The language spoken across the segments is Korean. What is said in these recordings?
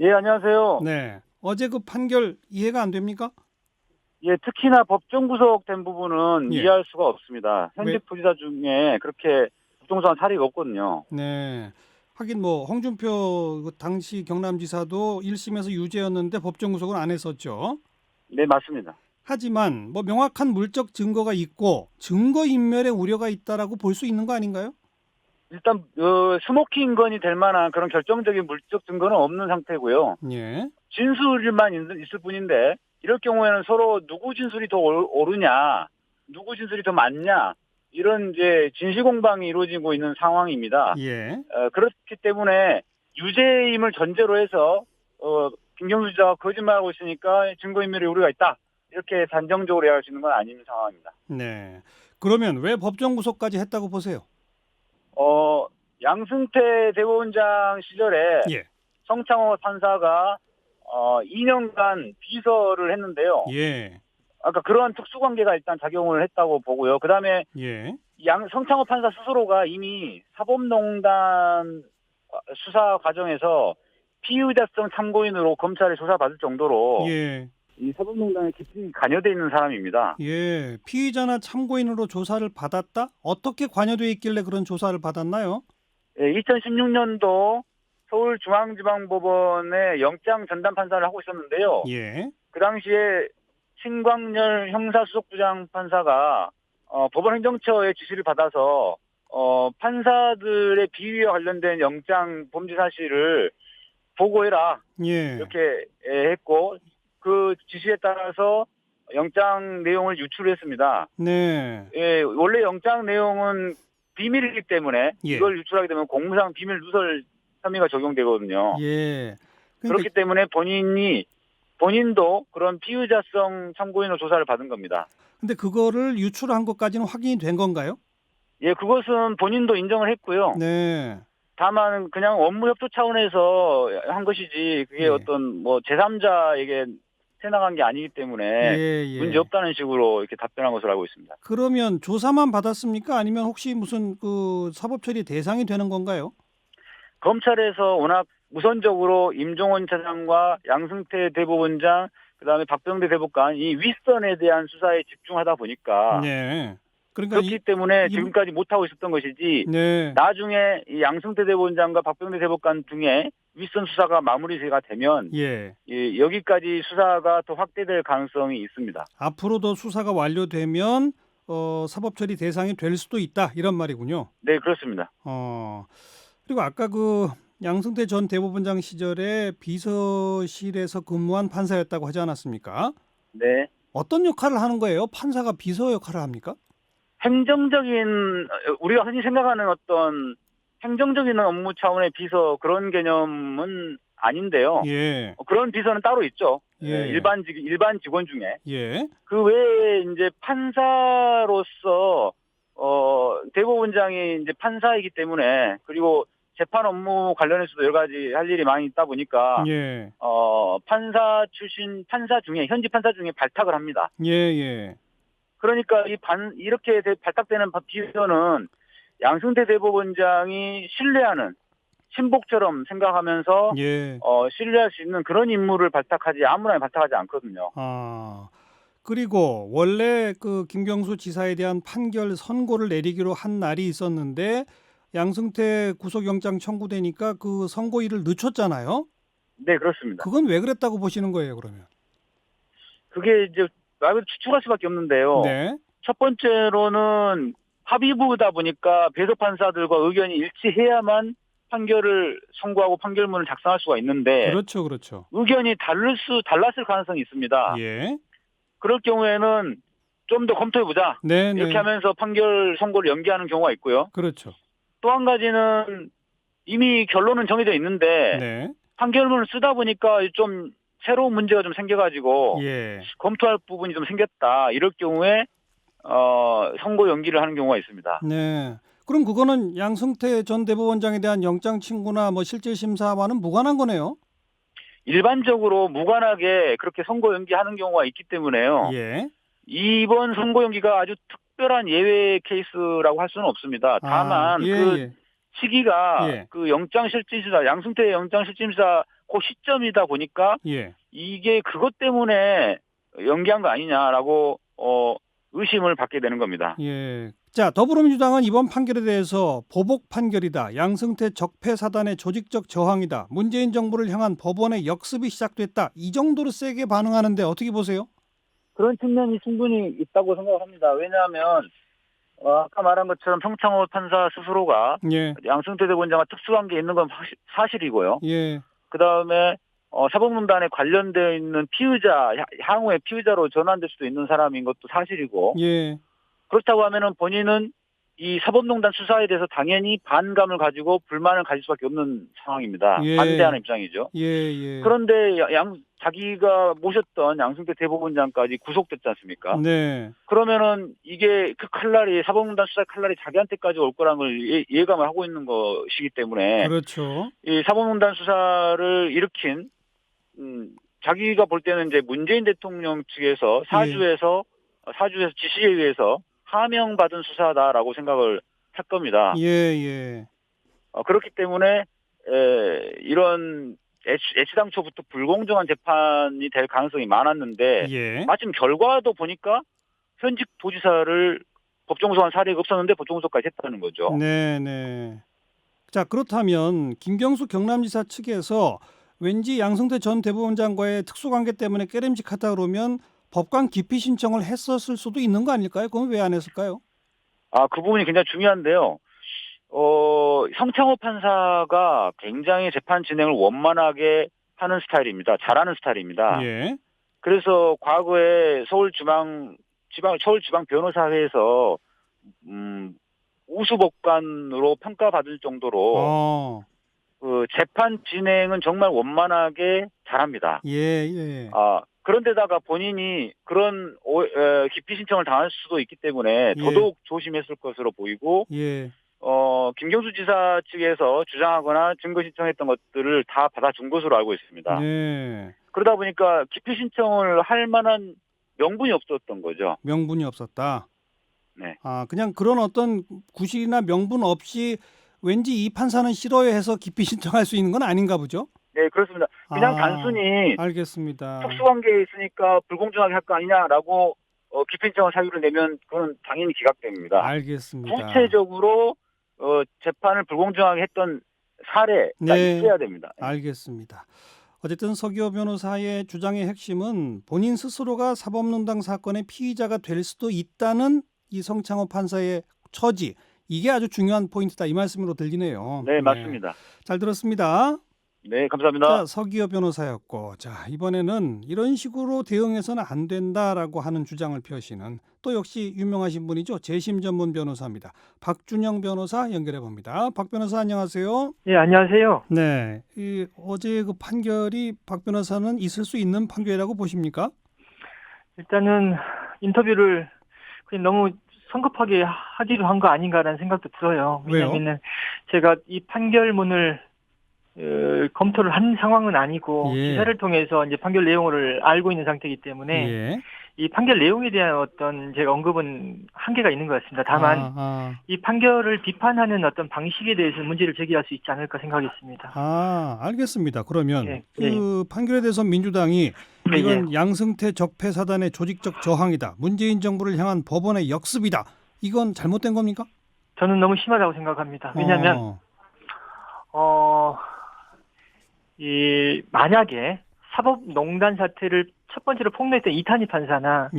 예, 안녕하세요. 네. 어제 그 판결 이해가 안 됩니까? 예, 특히나 법정 구속된 부분은 예. 이해할 수가 없습니다. 왜? 현직 부지사 중에 그렇게 법정구속한 사례가 없거든요. 네. 하긴 뭐 홍준표 그 당시 경남지사도 1심에서 유죄였는데 법정 구속을 안 했었죠. 네, 맞습니다. 하지만 뭐 명확한 물적 증거가 있고 증거 인멸의 우려가 있다라고 볼 수 있는 거 아닌가요? 일단 스모킹 건이 될 만한 그런 결정적인 물적 증거는 없는 상태고요. 예. 진술만 있을 뿐인데 이럴 경우에는 서로 누구 진술이 더 옳으냐, 누구 진술이 더 맞냐 이런 이제 진실 공방이 이루어지고 있는 상황입니다. 예. 그렇기 때문에 유죄임을 전제로 해서 김경수 지사가 거짓말하고 있으니까 증거인멸의 우려가 있다. 이렇게 단정적으로 이야기할 수 있는 건 아닌 상황입니다. 네. 그러면 왜 법정 구속까지 했다고 보세요? 양승태 대법원장 시절에 예. 성창호 판사가 2년간 비서를 했는데요. 예. 아까 그러한 특수관계가 일단 작용을 했다고 보고요. 그다음에 예. 성창호 판사 스스로가 이미 사법농단 수사 과정에서 피의자성 참고인으로 검찰에 조사받을 정도로 예. 이 사법농단에 깊이 관여돼 있는 사람입니다. 예, 피의자나 참고인으로 조사를 받았다? 어떻게 관여돼 있길래 그런 조사를 받았나요? 2016년도 서울중앙지방법원에 영장 전담 판사를 하고 있었는데요. 예, 그 당시에 신광열 형사수석부장 판사가 법원 행정처의 지시를 받아서 판사들의 비위와 관련된 영장 범죄 사실을 보고해라 예, 이렇게 했고 그 지시에 따라서 영장 내용을 유출했습니다. 네, 예, 원래 영장 내용은 비밀이기 때문에 예, 이걸 유출하게 되면 공무상 비밀 누설 혐의가 적용되거든요. 예. 그러니까, 그렇기 때문에 본인도 그런 피의자성 참고인으로 조사를 받은 겁니다. 근데 그거를 유출한 것까지는 확인이 된 건가요? 예, 그것은 본인도 인정을 했고요. 네, 다만 그냥 업무 협조 차원에서 한 것이지 그게 예, 어떤 뭐 제3자에게 새나간 게 아니기 예, 때문에 문제 예. 없다는 식으로 이렇게 답변한 것으로 알고 있습니다. 그러면 조사만 받았습니까? 아니면 혹시 무슨 그 사법 처리 대상이 되는 건가요? 검찰에서 워낙 우선적으로 임종원 차장과 양승태 대법원장 그다음에 박병대 대법관 이 윗선에 대한 수사에 집중하다 보니까 네. 그러니까 그렇기 때문에 이, 지금까지 못하고 있었던 것이지 네, 나중에 이 양승태 대법원장과 박병대 대법관 등의 윗선 수사가 마무리가 되면 예. 여기까지 수사가 더 확대될 가능성이 있습니다. 앞으로도 수사가 완료되면 사법 처리 대상이 될 수도 있다 이런 말이군요. 네, 그렇습니다. 어, 그리고 아까 그 양승태 전 대법원장 시절에 비서실에서 근무한 판사였다고 하지 않았습니까? 네. 어떤 역할을 하는 거예요? 판사가 비서 역할을 합니까? 행정적인 우리가 흔히 생각하는 어떤 행정적인 업무 차원의 비서 그런 개념은 아닌데요. 예, 그런 비서는 따로 있죠. 예, 일반 직원 중에 예, 그 외에 이제 판사로서 대법원장이 이제 판사이기 때문에 그리고 재판 업무 관련해서도 여러 가지 할 일이 많이 있다 보니까 예, 판사 중에 현직 판사 중에 발탁을 합니다. 예, 예, 그러니까 이렇게 발탁되는 비서는 양승태 대법원장이 신뢰하는 친복처럼 생각하면서 예. 신뢰할 수 있는 그런 인물을 발탁하지 아무나 발탁하지 않거든요. 아, 그리고 원래 그 김경수 지사에 대한 판결 선고를 내리기로 한 날이 있었는데 양승태 구속영장 청구되니까 그 선고일을 늦췄잖아요. 네, 그렇습니다. 그건 왜 그랬다고 보시는 거예요, 그러면? 그게 이제 말 그대로 추측할 수밖에 없는데요. 네. 첫 번째로는 합의부다 보니까 배석 판사들과 의견이 일치해야만 판결을 선고하고 판결문을 작성할 수가 있는데 그렇죠, 그렇죠. 의견이 달랐을 가능성이 있습니다. 예. 그럴 경우에는 좀 더 검토해보자. 네, 이렇게 네. 하면서 판결 선고를 연기하는 경우가 있고요. 그렇죠. 또 한 가지는 이미 결론은 정해져 있는데 네. 판결문을 쓰다 보니까 좀 새로운 문제가 좀 생겨가지고 예. 검토할 부분이 좀 생겼다. 이럴 경우에 선고 연기를 하는 경우가 있습니다. 네. 그럼 그거는 양승태 전 대법원장에 대한 영장 청구나 뭐 실질 심사와는 무관한 거네요. 일반적으로 무관하게 그렇게 선고 연기하는 경우가 있기 때문에요. 예. 이번 선고 연기가 아주 특별한 예외 케이스라고 할 수는 없습니다. 아, 다만 예, 그 예. 시기가 예. 그 영장실질심사 양승태 영장실질심사 그 시점이다 보니까 예. 이게 그것 때문에 연기한 거 아니냐라고 의심을 받게 되는 겁니다. 예. 자, 더불어민주당은 이번 판결에 대해서 보복 판결이다. 양승태 적폐 사단의 조직적 저항이다. 문재인 정부를 향한 법원의 역습이 시작됐다. 이 정도로 세게 반응하는데 어떻게 보세요? 그런 측면이 충분히 있다고 생각합니다. 왜냐하면 아까 말한 것처럼 성창호 판사 스스로가 예. 양승태 대법원장과 특수관계 있는 건 사실이고요. 예. 그다음에 사법농단에 관련되어 있는 피의자, 향후에 피의자로 전환될 수도 있는 사람인 것도 사실이고, 예. 그렇다고 하면은 본인은 이 사법농단 수사에 대해서 당연히 반감을 가지고 불만을 가질 수밖에 없는 상황입니다. 예. 반대하는 입장이죠. 예. 예. 그런데 자기가 모셨던 양승태 대법원장까지 구속됐지 않습니까? 네. 그러면은 이게 그 칼날이 사법농단 수사 칼날이 자기한테까지 올 거라는 걸 예감을 하고 있는 것이기 때문에 그렇죠. 이 사법농단 수사를 일으킨 자기가 볼 때는 이제 문재인 대통령 측에서 사주에서 지시에 의해서 하명받은 수사다라고 생각을 할 겁니다. 예. 예. 그렇기 때문에 이런 애시당초부터 불공정한 재판이 될 가능성이 많았는데 예. 마침 결과도 보니까 현직 도지사를 법정 구속한 사례가 없었는데 법정 구속까지 했다는 거죠. 네, 네. 자, 그렇다면 김경수 경남지사 측에서 왠지 양승태 전 대법원장과의 특수관계 때문에 깨름직하다 그러면 법관 기피 신청을 했었을 수도 있는 거 아닐까요? 그건 왜 안 했을까요? 그 부분이 굉장히 중요한데요. 성창호 판사가 굉장히 재판 진행을 원만하게 하는 스타일입니다. 잘하는 스타일입니다. 예. 그래서 과거에 서울지방변호사회에서 우수 법관으로 평가받을 정도로 그 재판 진행은 정말 원만하게 잘합니다. 예, 예. 그런데다가 본인이 그런 기피 신청을 당할 수도 있기 때문에 예. 더더욱 조심했을 것으로 보이고, 예. 김경수 지사 측에서 주장하거나 증거 신청했던 것들을 다 받아준 것으로 알고 있습니다. 네. 그러다 보니까 기피 신청을 할 만한 명분이 없었던 거죠. 명분이 없었다. 네. 그냥 그런 어떤 구실이나 명분 없이 왠지 이 판사는 싫어요 해서 기피 신청할 수 있는 건 아닌가 보죠? 네, 그렇습니다. 그냥 단순히 알겠습니다. 특수관계에 있으니까 불공정하게 할 거 아니냐라고 기피 신청을 사유를 내면 그건 당연히 기각됩니다. 알겠습니다. 구체적으로 재판을 불공정하게 했던 사례가 있어야 됩니다. 알겠습니다. 어쨌든 서기호 변호사의 주장의 핵심은 본인 스스로가 사법농단 사건의 피의자가 될 수도 있다는 이 성창호 판사의 처지, 이게 아주 중요한 포인트다, 이 말씀으로 들리네요. 네, 맞습니다. 잘 들었습니다. 네, 감사합니다. 자, 서기호 변호사였고, 자, 이번에는 이런 식으로 대응해서는 안 된다라고 하는 주장을 펴시는 또 역시 유명하신 분이죠. 재심 전문 변호사입니다. 박준영 변호사 연결해 봅니다. 박 변호사 안녕하세요. 예, 안녕하세요. 네, 어제 그 판결이 박 변호사는 있을 수 있는 판결이라고 보십니까? 일단은 인터뷰를 그냥 너무 성급하게 하기로 한 거 아닌가라는 생각도 들어요. 왜요? 왜냐하면 제가 이 판결문을 검토를 한 상황은 아니고 기사를 통해서 이제 판결 내용을 알고 있는 상태이기 때문에 이 판결 내용에 대한 어떤 제가 언급은 한계가 있는 것 같습니다. 다만 이 판결을 비판하는 어떤 방식에 대해서 문제를 제기할 수 있지 않을까 생각했습니다. 알겠습니다. 그러면 그 판결에 대해서 민주당이 이건 양승태 적폐 사단의 조직적 저항이다, 문재인 정부를 향한 법원의 역습이다, 이건 잘못된 겁니까? 저는 너무 심하다고 생각합니다. 왜냐하면 만약에 사법농단 사태를 첫 번째로 폭로했던 이탄희 판사나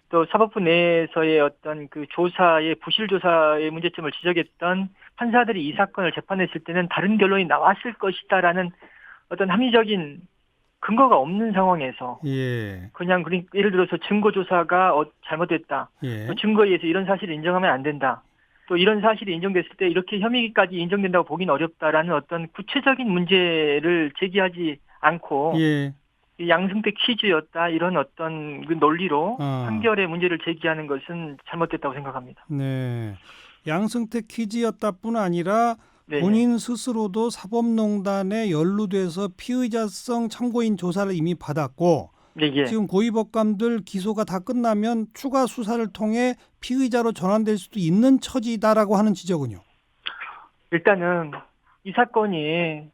또 사법부 내에서의 어떤 그 조사의 부실 조사의 문제점을 지적했던 판사들이 이 사건을 재판했을 때는 다른 결론이 나왔을 것이다라는 어떤 합리적인 근거가 없는 상황에서 그냥 예를 들어서 증거 조사가 잘못됐다, 또 증거에 의해서 이런 사실을 인정하면 안 된다, 또 이런 사실이 인정됐을 때 이렇게 혐의까지 인정된다고 보기는 어렵다라는 어떤 구체적인 문제를 제기하지 않고 이 양승태 퀴즈였다, 이런 어떤 그 논리로 판결의 문제를 제기하는 것은 잘못됐다고 생각합니다. 네, 양승태 퀴즈였다뿐 아니라 본인 스스로도 사법농단에 연루돼서 피의자성 참고인 조사를 이미 받았고 지금 고위법관들 기소가 다 끝나면 추가 수사를 통해 피의자로 전환될 수도 있는 처지다라고 하는 지적은요. 일단은 이 사건이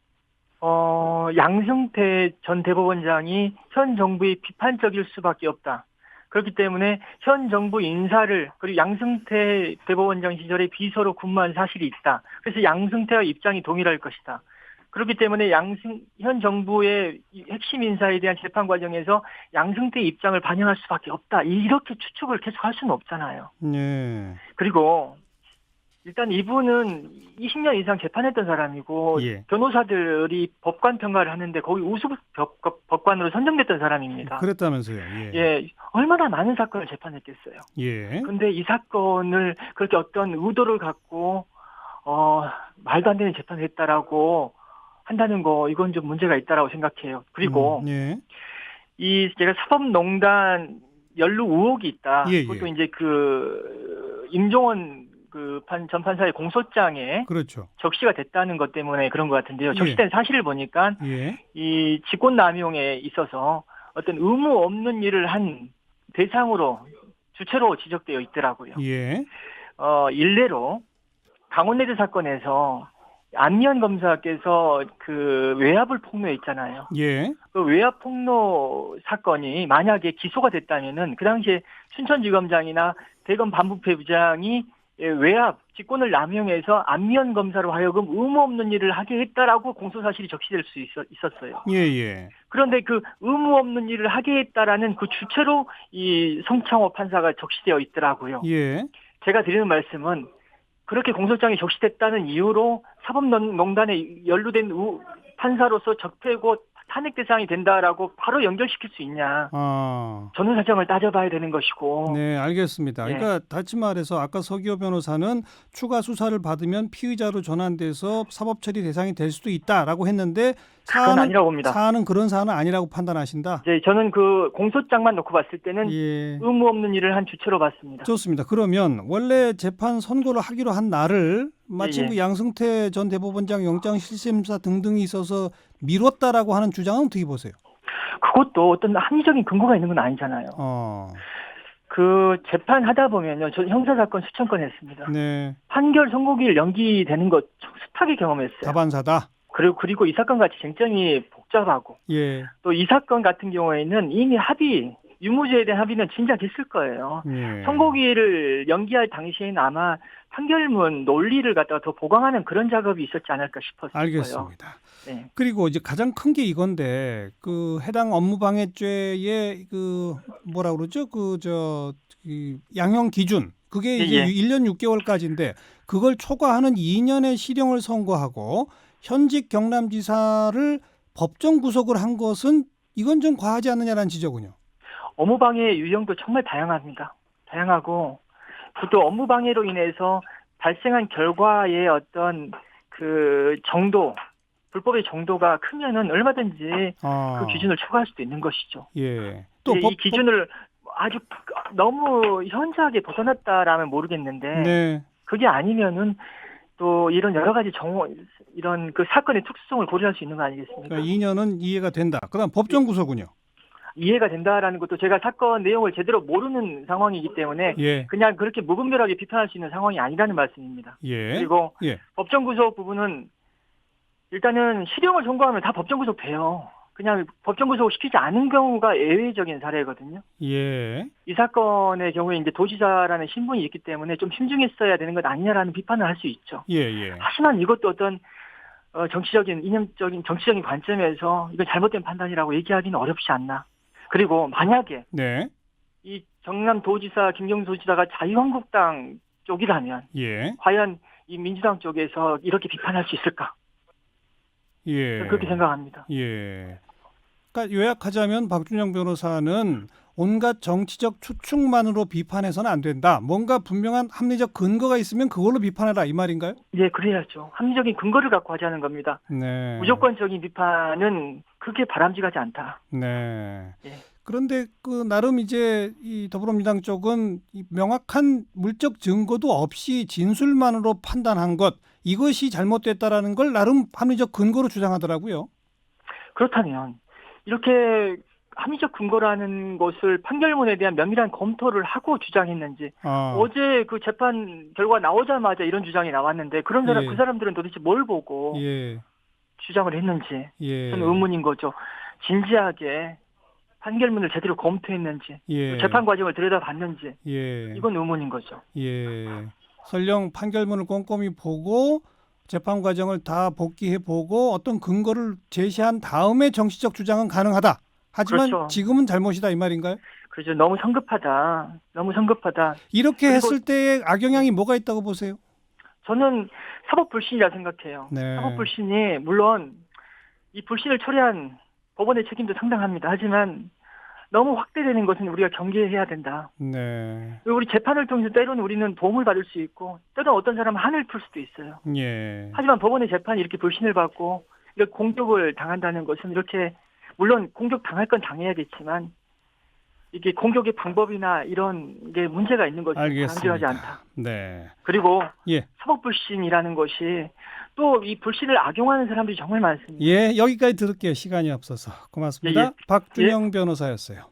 양승태 전 대법원장이 현 정부의 비판적일 수밖에 없다. 그렇기 때문에 현 정부 인사를 그리고 양승태 대법원장 시절에 비서로 근무한 사실이 있다. 그래서 양승태와 입장이 동일할 것이다. 그렇기 때문에 현 정부의 핵심 인사에 대한 재판 과정에서 양승태의 입장을 반영할 수밖에 없다. 이렇게 추측을 계속 할 수는 없잖아요. 네. 그리고 일단 이분은 20년 이상 재판했던 사람이고 예. 변호사들이 법관 평가를 하는데 거기 우수 법관으로 선정됐던 사람입니다. 그랬다면서요. 예. 예, 얼마나 많은 사건을 재판했겠어요. 예. 근데 이 사건을 그렇게 어떤 의도를 갖고 말도 안 되는 재판을 했다라고 한다는 거 이건 좀 문제가 있다라고 생각해요. 그리고 예. 이 제가 사법농단 연루 의혹이 있다. 예, 예. 그것도 이제 임종원 전 판사의 공소장에 그렇죠. 적시가 됐다는 것 때문에 그런 것 같은데요. 예. 적시된 사실을 보니까 예. 이 직권남용에 있어서 어떤 의무 없는 일을 한 대상으로 주체로 지적되어 있더라고요. 예. 일례로 강원레드 사건에서 안미연 검사께서 외압을 폭로했잖아요. 예. 그 외압 폭로 사건이 만약에 기소가 됐다면은 그 당시에 춘천지검장이나 대검 반부패부장이 외압 직권을 남용해서 안미연 검사로 하여금 의무 없는 일을 하게 했다라고 공소 사실이 적시될 수 있었어요. 예. 그런데 그 의무 없는 일을 하게 했다라는 그 주체로 이 성창호 판사가 적시되어 있더라고요. 예. 제가 드리는 말씀은 그렇게 공소장이 적시됐다는 이유로 사법농단에 연루된 판사로서 적폐고 탄핵 대상이 된다라고 바로 연결시킬 수 있냐. 전후 사정을 따져봐야 되는 것이고. 네, 알겠습니다. 네. 그러니까 다시 말해서 아까 서기호 변호사는 추가 수사를 받으면 피의자로 전환돼서 사법 처리 대상이 될 수도 있다라고 했는데 그건 아니라고 봅니다. 사안은 그런 사안은 아니라고 판단하신다. 이제 저는 그 공소장만 놓고 봤을 때는 예. 의무 없는 일을 한 주체로 봤습니다. 좋습니다. 그러면 원래 재판 선고를 하기로 한 날을 마침 예. 그 양승태 전 대법원장 영장실심사 등등이 있어서 미뤘다라고 하는 주장은 어떻게 보세요? 그것도 어떤 합리적인 근거가 있는 건 아니잖아요. 그 재판하다 보면요. 저 형사사건 수천 건 했습니다. 네. 판결 선고일 연기되는 거 숱하게 경험했어요. 다반사다. 그리고 이 사건 같이 쟁점이 복잡하고 예. 또 이 사건 같은 경우에는 이미 유무죄에 대한 합의는 진작 했을 거예요. 예. 선고기일을 연기할 당시에는 아마 판결문 논리를 갖다가 더 보강하는 그런 작업이 있었지 않을까 싶었어요. 알겠습니다. 네. 그리고 이제 가장 큰 게 이건데 그 해당 업무방해죄의 그 뭐라 그러죠? 이 양형 기준 그게 이제 1년 6개월까지인데 그걸 초과하는 2년의 실형을 선고하고 현직 경남지사를 법정 구속을 한 것은 이건 좀 과하지 않느냐라는 지적은요. 업무방해 유형도 정말 다양합니다. 다양하고 또 업무방해로 인해서 발생한 결과의 어떤 그 정도, 불법의 정도가 크면은 얼마든지 그 기준을 초과할 수도 있는 것이죠. 예. 또 이 기준을 아주 너무 현저하게 벗어났다라면 모르겠는데 네. 그게 아니면은 또 이런 여러 가지 이런 그 사건의 특수성을 고려할 수 있는 거 아니겠습니까? 그러니까 2년은 이해가 된다. 그다음 법정 구속은요? 이해가 된다라는 것도 제가 사건 내용을 제대로 모르는 상황이기 때문에 예. 그냥 그렇게 무분별하게 비판할 수 있는 상황이 아니라는 말씀입니다. 예. 그리고 예. 법정 구속 부분은 일단은 실형을 선고하면 다 법정 구속 돼요. 그냥 법정 구속을 시키지 않은 경우가 예외적인 사례거든요. 예. 이 사건의 경우에 이제 도지사라는 신분이 있기 때문에 좀 신중했어야 되는 것 아니냐라는 비판을 할 수 있죠. 예. 하지만 이것도 어떤 정치적인 관점에서 이건 잘못된 판단이라고 얘기하기는 어렵지 않나. 그리고 만약에 네. 이 경남도지사 김경도지사가 자유한국당 쪽이라면 예. 과연 이 민주당 쪽에서 이렇게 비판할 수 있을까? 예. 그렇게 생각합니다. 예. 그러니까 요약하자면 박준영 변호사는 온갖 정치적 추측만으로 비판해서는 안 된다. 뭔가 분명한 합리적 근거가 있으면 그걸로 비판해라 이 말인가요? 예, 그래야죠. 합리적인 근거를 갖고 하자는 겁니다. 네. 무조건적인 비판은 그게 바람직하지 않다. 네. 예. 그런데 그 나름 이제 이 더불어민주당 쪽은 이 명확한 물적 증거도 없이 진술만으로 판단한 것 이것이 잘못됐다라는 걸 나름 합리적 근거로 주장하더라고요. 그렇다면 이렇게 합리적 근거라는 것을 판결문에 대한 면밀한 검토를 하고 주장했는지 어제 그 재판 결과 나오자마자 이런 주장이 나왔는데 그 사람들은 도대체 뭘 보고 주장을 했는지 예. 저는 의문인 거죠. 진지하게 판결문을 제대로 검토했는지 예. 재판 과정을 들여다봤는지 예. 이건 의문인 거죠. 예. 설령 판결문을 꼼꼼히 보고 재판 과정을 다 복기해 보고 어떤 근거를 제시한 다음에 정치적 주장은 가능하다. 하지만 그렇죠. 지금은 잘못이다 이 말인가요? 그렇죠. 너무 성급하다. 너무 성급하다. 이렇게 그리고- 했을 때의 악영향이 뭐가 있다고 보세요? 저는 사법 불신이라 생각해요. 네. 사법 불신이 물론 이 불신을 초래한 법원의 책임도 상당합니다. 하지만 너무 확대되는 것은 우리가 경계해야 된다. 네. 우리 재판을 통해서 때로는 우리는 도움을 받을 수 있고 때로는 어떤 사람은 한을 풀 수도 있어요. 예. 하지만 법원의 재판이 이렇게 불신을 받고 이렇게 공격을 당한다는 것은 이렇게 물론 공격 당할 건 당해야겠지만 이게 공격의 방법이나 이런 게 문제가 있는 것이 알겠습니다. 바람직하지 않다. 네. 그리고 예. 사법 불신이라는 것이 또 이 불신을 악용하는 사람들이 정말 많습니다. 예, 여기까지 들을게요. 시간이 없어서. 고맙습니다. 예, 예. 박준영 변호사였어요.